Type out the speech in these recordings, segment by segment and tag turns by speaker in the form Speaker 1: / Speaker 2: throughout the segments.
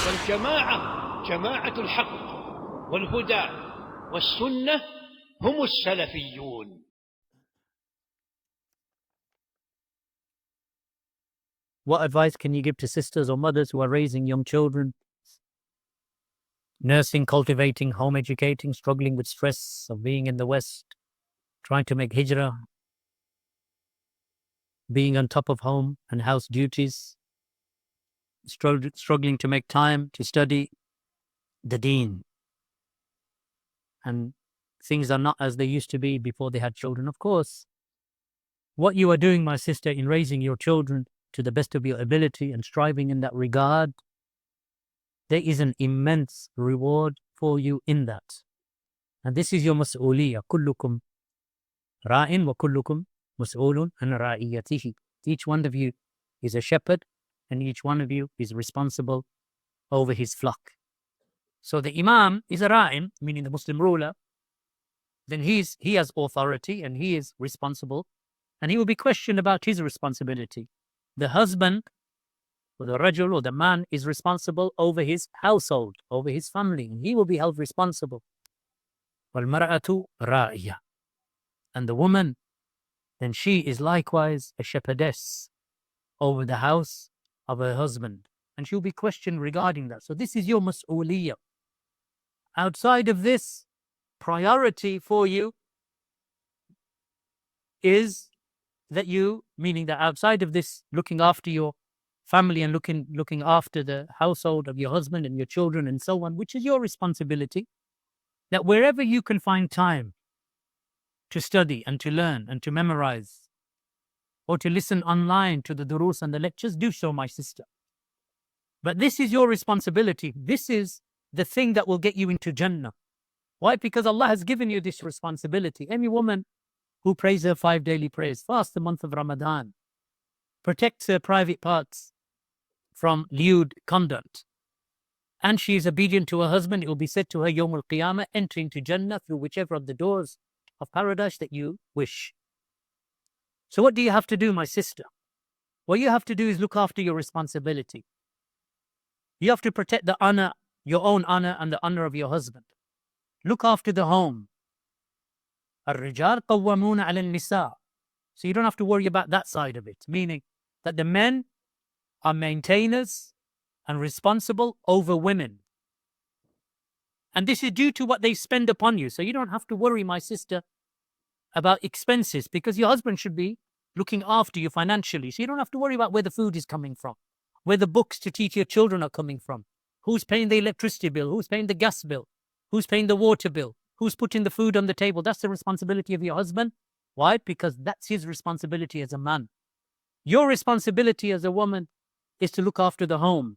Speaker 1: والجماعة جماعة الحق والهدى والسنة هم السلفيون.
Speaker 2: What advice can you give to sisters or mothers who are raising young children, nursing, cultivating, home educating, struggling with stress of being in the West, trying to make Hijra, being on top of home and house duties, struggling to make time to study the deen, and things are not as they used to be before they had children? Of course, what you are doing, my sister, in raising your children to the best of your ability and striving in that regard, there is an immense reward for you in that. And this is your mas'uliyah. Kullukum ra'in wa kullukum mas'ulun an ra'iyatihi. Each one of you is a shepherd, and each one of you is responsible over his flock. So the imam is a ra'in, meaning the Muslim ruler. Then he has authority and he is responsible, and he will be questioned about his responsibility. The husband, or the rajul, or the man, is responsible over his household, over his family, and he will be held responsible. وَالْمَرْأَةُ رَائِيَةٌ. And the woman, then she is likewise a shepherdess over the house of her husband, and she'll be questioned regarding that. So this is your mas'uliyah. Outside of this, priority for you is that you, meaning that outside of this, looking after your family and looking after the household of your husband and your children and so on, which is your responsibility, that wherever you can find time to study and to learn and to memorize, or to listen online to the durus and the lectures, do so, my sister. But this is your responsibility. This is the thing that will get you into Jannah. Why? Because Allah has given you this responsibility. Any woman who prays her 5 daily prayers, fasts the month of Ramadan, protects her private parts from lewd conduct, and she is obedient to her husband, it will be said to her, Yawm al-Qiyamah, enter into Jannah through whichever of the doors of paradise that you wish. So what do you have to do, my sister? What you have to do is look after your responsibility. You have to protect the honor, your own honor and the honor of your husband. Look after the home. الرجال قوامون على النساء. So you don't have to worry about that side of it, meaning that the men are maintainers and responsible over women. And this is due to what they spend upon you. So you don't have to worry, my sister, about expenses, because your husband should be looking after you financially. So you don't have to worry about where the food is coming from, where the books to teach your children are coming from, who's paying the electricity bill, who's paying the gas bill, who's paying the water bill, who's putting the food on the table. That's the responsibility of your husband. Why? Because that's his responsibility as a man. Your responsibility as a woman is to look after the home,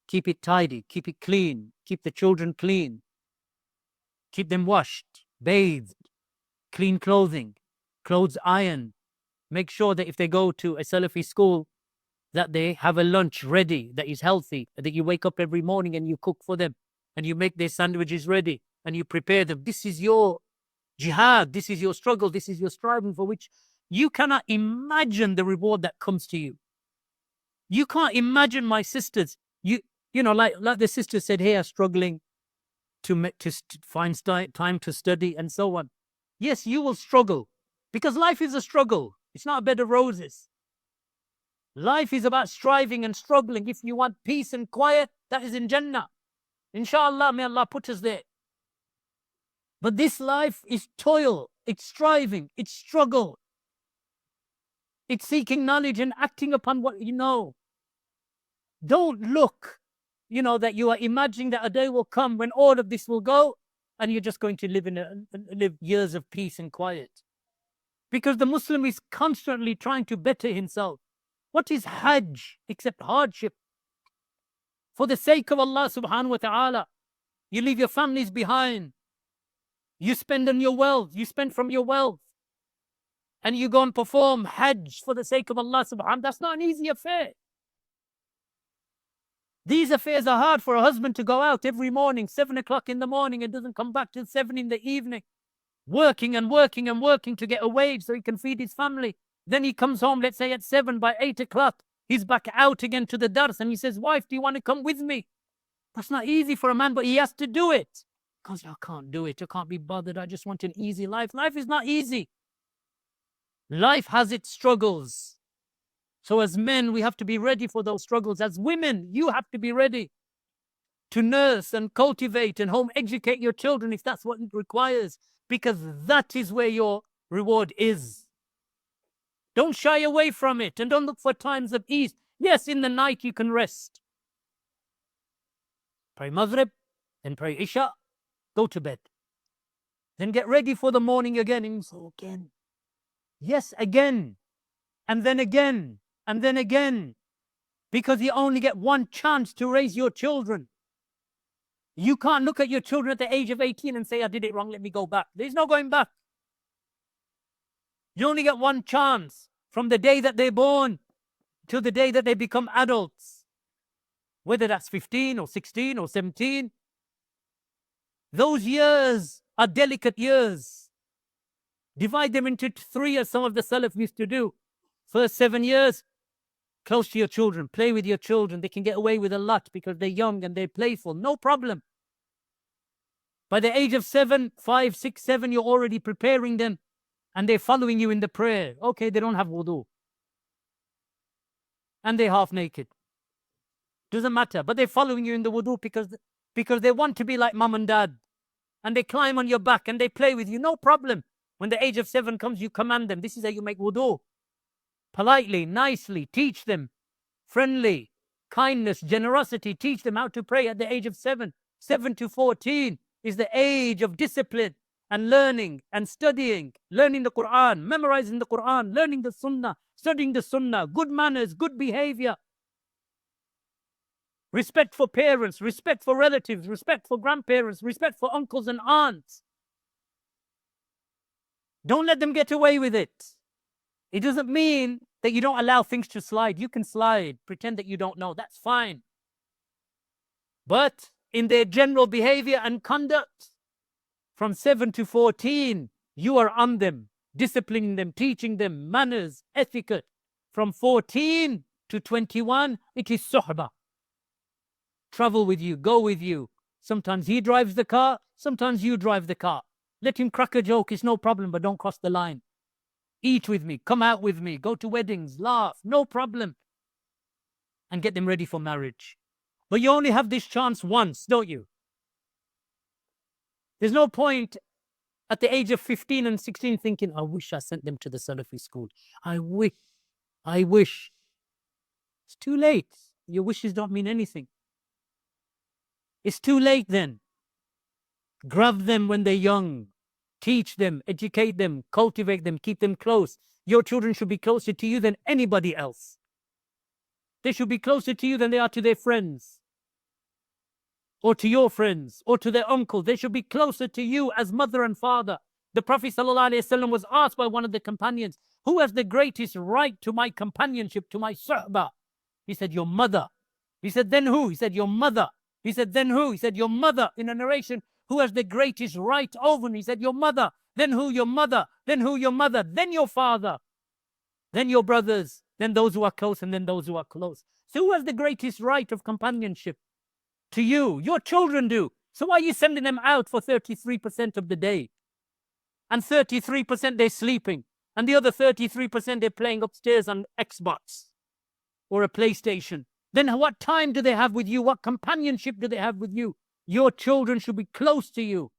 Speaker 2: keep it tidy, keep it clean, keep the children clean, keep them washed, bathed, clean clothing, clothes ironed. Make sure that if they go to a Salafi school, that they have a lunch ready that is healthy, that you wake up every morning and you cook for them and you make their sandwiches ready and you prepare them. This is your jihad, this is your struggle, this is your striving, for which you cannot imagine the reward that comes to you. You can't imagine, my sisters, you know, like the sister said here, struggling to find time to study and so on. Yes, you will struggle, because life is a struggle. It's not a bed of roses. Life is about striving and struggling. If you want peace and quiet, that is in Jannah. Inshallah, may Allah put us there. But this life is toil, it's striving, it's struggle. It's seeking knowledge and acting upon what you know. Don't look, that you are imagining that a day will come when all of this will go and you're just going to live years of peace and quiet. Because the Muslim is constantly trying to better himself. What is Hajj except hardship? For the sake of Allah subhanahu wa ta'ala, you leave your families behind. You spend on your wealth, you spend from your wealth. And you go and perform Hajj for the sake of Allah subhanahu. That's not an easy affair. These affairs are hard for a husband to go out every morning, 7 o'clock in the morning, and doesn't come back till 7 in the evening, working and working and working to get a wage so he can feed his family. Then he comes home, let's say at 7, by 8 o'clock, he's back out again to the dars, and he says, wife, do you want to come with me? That's not easy for a man, but he has to do it. Because I can't do it. I can't be bothered. I just want an easy life. Life is not easy. Life has its struggles. So as men, we have to be ready for those struggles. As women, you have to be ready to nurse and cultivate and home educate your children if that's what it requires, because that is where your reward is. Don't shy away from it and don't look for times of ease. Yes, in the night you can rest. Pray Maghrib, then pray Isha, go to bed. Then get ready for the morning again, and so again. Yes, again. And then again. And then again. Because you only get one chance to raise your children. You can't look at your children at the age of 18 and say, I did it wrong, let me go back. There's no going back. You only get one chance from the day that they're born till the day that they become adults. Whether that's 15 or 16 or 17. Those years are delicate years. Divide them into 3, as some of the Salaf used to do. First 7 years, close to your children, play with your children. They can get away with a lot because they're young and they're playful. No problem. By the age of 7, 5, 6, 7, you're already preparing them and they're following you in the prayer. Okay, they don't have wudu. And they're half naked. Doesn't matter. But they're following you in the wudu because they want to be like mom and dad. And they climb on your back and they play with you. No problem. When the age of 7 comes, you command them. This is how you make wudu. Politely, nicely, teach them. Friendly, kindness, generosity. Teach them how to pray at the age of 7. 7 to 14 is the age of discipline and learning and studying. Learning the Quran, memorizing the Quran, learning the Sunnah, studying the Sunnah, good manners, good behavior. Respect for parents, respect for relatives, respect for grandparents, respect for uncles and aunts. Don't let them get away with it. It doesn't mean that you don't allow things to slide. You can slide, pretend that you don't know. That's fine. But in their general behavior and conduct, from 7 to 14, you are on them, disciplining them, teaching them manners, etiquette. From 14 to 21, it is suhbah. Travel with you, go with you. Sometimes he drives the car, sometimes you drive the car. Let him crack a joke, it's no problem, but don't cross the line. Eat with me, come out with me, go to weddings, laugh, no problem. And get them ready for marriage. But you only have this chance once, don't you? There's no point at the age of 15 and 16 thinking, I wish I sent them to the Salafi school. I wish. It's too late. Your wishes don't mean anything. It's too late then. Grab them when they're young. Teach them, educate them, cultivate them, keep them close. Your children should be closer to you than anybody else. They should be closer to you than they are to their friends, or to your friends, or to their uncle. They should be closer to you as mother and father. The Prophet ﷺ was asked by one of the companions, who has the greatest right to my companionship, to my suhbah? He said, your mother. He said, then who? He said, your mother. He said, then who? He said, your mother. In a narration, who has the greatest right over me? He said, your mother. Then who? Your mother. Then who? Your mother. Then your father. Then your brothers. Then those who are close, and then those who are close. So who has the greatest right of companionship? To you. Your children do. So why are you sending them out for 33% of the day? And 33% they're sleeping. And the other 33% they're playing upstairs on Xbox or a PlayStation. Then what time do they have with you? What companionship do they have with you? Your children should be close to you.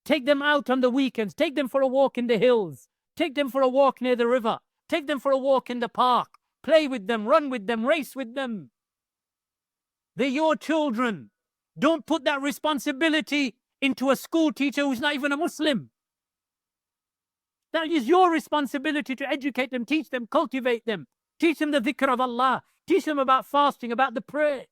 Speaker 2: Take them out on the weekends. Take them for a walk in the hills. Take them for a walk near the river. Take them for a walk in the park. Play with them, run with them, race with them. They're your children. Don't put that responsibility into a school teacher who's not even a Muslim. That is your responsibility to educate them, teach them, cultivate them. Teach them the dhikr of Allah. Teach them about fasting, about the prayer.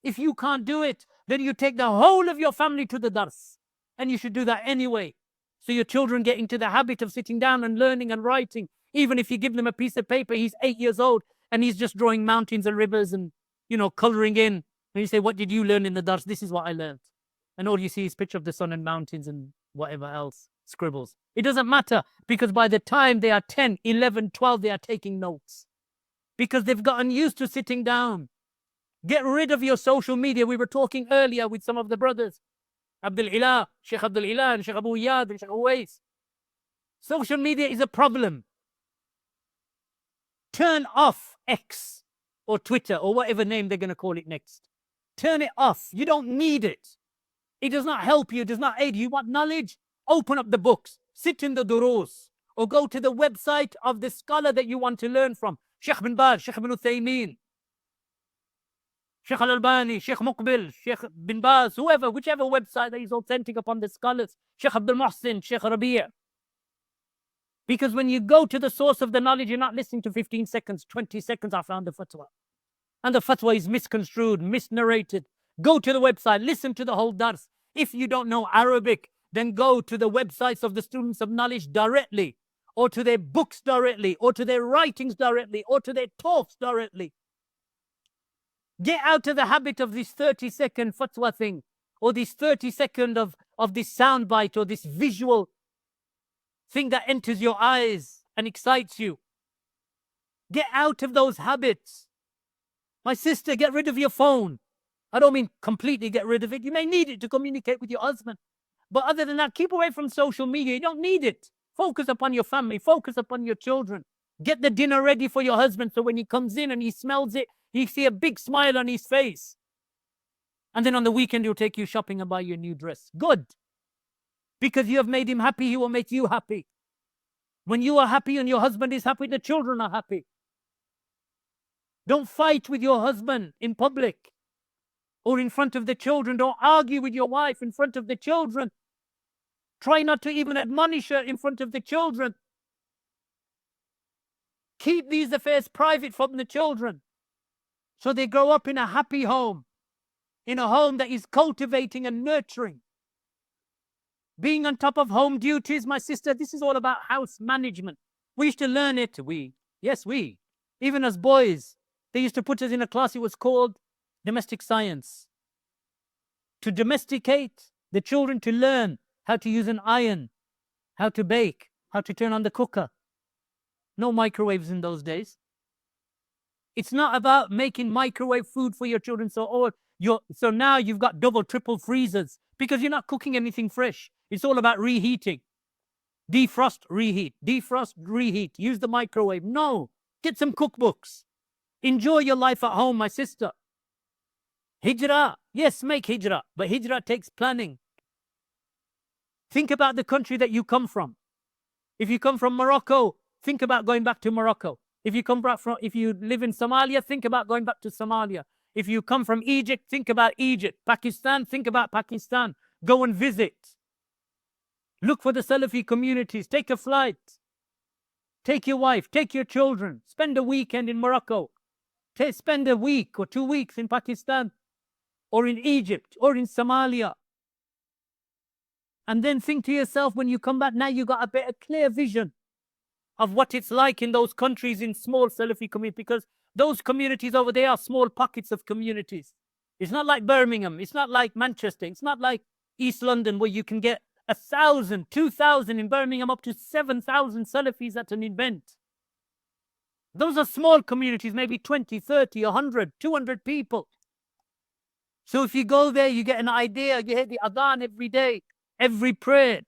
Speaker 2: If you can't do it, then you take the whole of your family to the dars. And you should do that anyway. So your children get into the habit of sitting down and learning and writing. Even if you give them a piece of paper, he's 8 years old and he's just drawing mountains and rivers and, coloring in. And you say, what did you learn in the dars? This is what I learned. And all you see is picture of the sun and mountains and whatever else, scribbles. It doesn't matter, because by the time they are 10, 11, 12, they are taking notes. Because they've gotten used to sitting down Get rid of your social media. We were talking earlier with some of the brothers, Abdul Ilah, Sheikh Abdul Ilah, and Sheikh Abu Yad, and Sheikh Uwais. Social media is a problem. Turn off X or Twitter or whatever name they're going to call it next. Turn it off. You don't need it. It does not help you. It does not aid you. You want knowledge? Open up the books. Sit in the durus. Or go to the website of the scholar that you want to learn from. Sheikh bin Baz, Sheikh bin Uthaymeen, Sheikh Al-Albani, Sheikh Muqbil, Sheikh bin Baz, whoever, whichever website that is authentic upon the scholars. Sheikh Abdul Muhsin, Sheikh Rabi'. Because when you go to the source of the knowledge, you're not listening to 15 seconds, 20 seconds, I found the fatwa. And the fatwa is misconstrued, misnarrated. Go to the website, listen to the whole dars. If you don't know Arabic, then go to the websites of the students of knowledge directly, or to their books directly, or to their writings directly, or to their talks directly. Get out of the habit of this 30-second fatwa thing, or this 30-second of this soundbite, or this visual thing that enters your eyes and excites you. Get out of those habits. My sister, get rid of your phone. I don't mean completely get rid of it. You may need it to communicate with your husband. But other than that, keep away from social media. You don't need it. Focus upon your family. Focus upon your children. Get the dinner ready for your husband so when he comes in and he smells it, you see a big smile on his face. And then on the weekend, he'll take you shopping and buy you a new dress. Good. Because you have made him happy, he will make you happy. When you are happy and your husband is happy, the children are happy. Don't fight with your husband in public or in front of the children. Don't argue with your wife in front of the children. Try not to even admonish her in front of the children. Keep these affairs private from the children so they grow up in a happy home, in a home that is cultivating and nurturing. Being on top of home duties, my sister, this is all about house management. We used to learn it. Yes, even as boys, they used to put us in a class, it was called domestic science. To domesticate the children to learn how to use an iron, how to bake, how to turn on the cooker. No microwaves in those days. It's not about making microwave food for your children. So now you've got double, triple freezers because you're not cooking anything fresh. It's all about reheating. Defrost, reheat. Defrost, reheat. Use the microwave. No. Get some cookbooks. Enjoy your life at home, my sister. Hijra. Yes, make hijra. But hijra takes planning. Think about the country that you come from. If you come from Morocco, think about going back to Morocco. If you live in Somalia, think about going back to Somalia. If you come from Egypt, think about Egypt. Pakistan, think about Pakistan. Go and visit. Look for the Salafi communities. Take a flight. Take your wife. Take your children. Spend a weekend in Morocco. Spend a week or 2 weeks in Pakistan or in Egypt or in Somalia. And then think to yourself, when you come back, now you've got a better clear vision of what it's like in those countries in small Salafi communities, because those communities over there are small pockets of communities. It's not like Birmingham. It's not like Manchester. It's not like East London where you can get 1,000, 2,000 in Birmingham, up to 7,000 Salafis at an event. Those are small communities, maybe 20, 30, 100, 200 people. So if you go there, you get an idea, you hear the adhan every day, every prayer.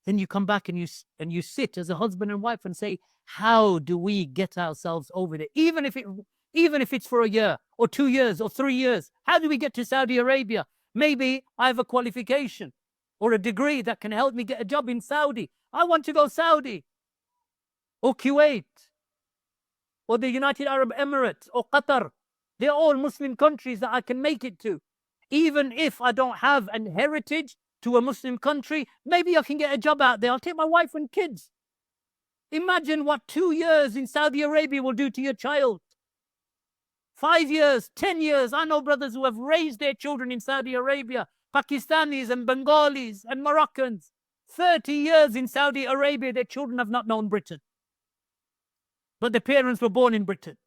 Speaker 2: Then you come back and you sit as a husband and wife and say, how do we get ourselves over there? Even if it's for a year or 2 years or 3 years, how do we get to Saudi Arabia? Maybe I have a qualification or a degree that can help me get a job in Saudi. I want to go Saudi or Kuwait or the United Arab Emirates or Qatar. They're all Muslim countries that I can make it to. Even if I don't have an heritage to a Muslim country, maybe I can get a job out there. I'll take my wife and kids. Imagine what 2 years in Saudi Arabia will do to your child. 5 years, 10 years. I know brothers who have raised their children in Saudi Arabia, Pakistanis and Bengalis and Moroccans. 30 years in Saudi Arabia, their children have not known Britain. But their parents were born in Britain.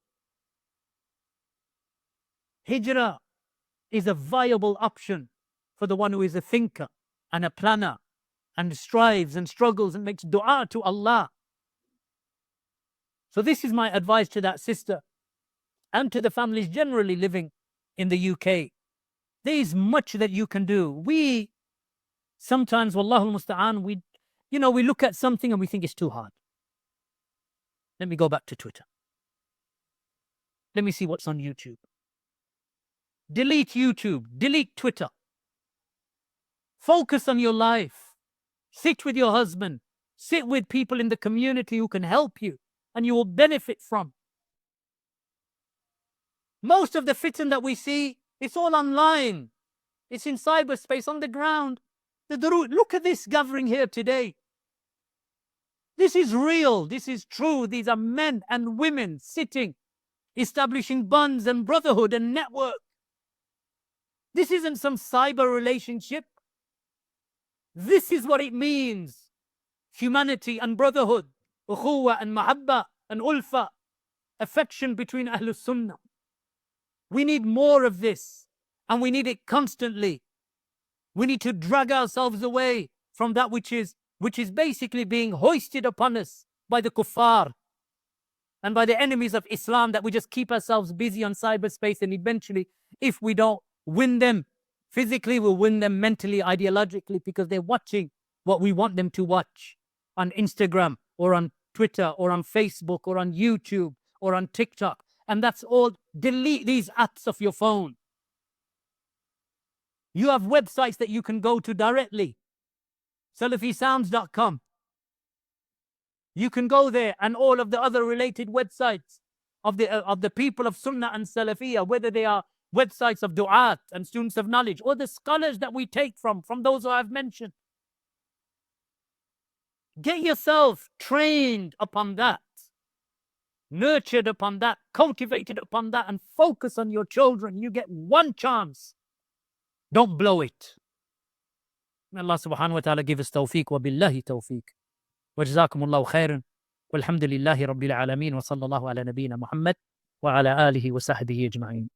Speaker 2: Hijra is a viable option for the one who is a thinker and a planner and strives and struggles and makes dua to Allah. So this is my advice to that sister and to the families generally living in the UK. There is much that you can do. We sometimes, Wallahu musta'an, we look at something and we think it's too hard. Let me go back to Twitter. Let me see what's on YouTube. Delete YouTube. Delete Twitter. Focus on your life. Sit with your husband. Sit with people in the community who can help you and you will benefit from. Most of the fitan that we see, it's all online. It's in cyberspace, on the ground. Look at this gathering here today. This is real. This is true. These are men and women sitting, establishing bonds and brotherhood and network. This isn't some cyber relationship. This is what it means. Humanity and brotherhood, ukhuwa and mahabba and ulfa, affection between Ahlul Sunnah. We need more of this, and we need it constantly. We need to drag ourselves away from that which is basically being hoisted upon us by the kuffar and by the enemies of Islam, that we just keep ourselves busy on cyberspace, and eventually, if we don't win them physically, we'll win them mentally, ideologically, because they're watching what we want them to watch on Instagram or on Twitter or on Facebook or on YouTube or on TikTok. And that's all. Delete these apps off your phone. You have websites that you can go to directly. SalafiSounds.com. You can go there, and all of the other related websites of the people of Sunnah and Salafiyah, whether they are websites of du'at and students of knowledge, or the scholars that we take from those who I've mentioned. Get yourself trained upon that, nurtured upon that, cultivated upon that, and focus on your children. You get one chance. Don't blow it. May Allah subhanahu wa ta'ala give us tawfiq, wa billahi tawfiq. Wa jazakumullahu khairan. Walhamdulillahi rabbil alameen. Wa sallallahu ala nabiyyina Muhammad wa ala alihi wa sahbihi ajma'in.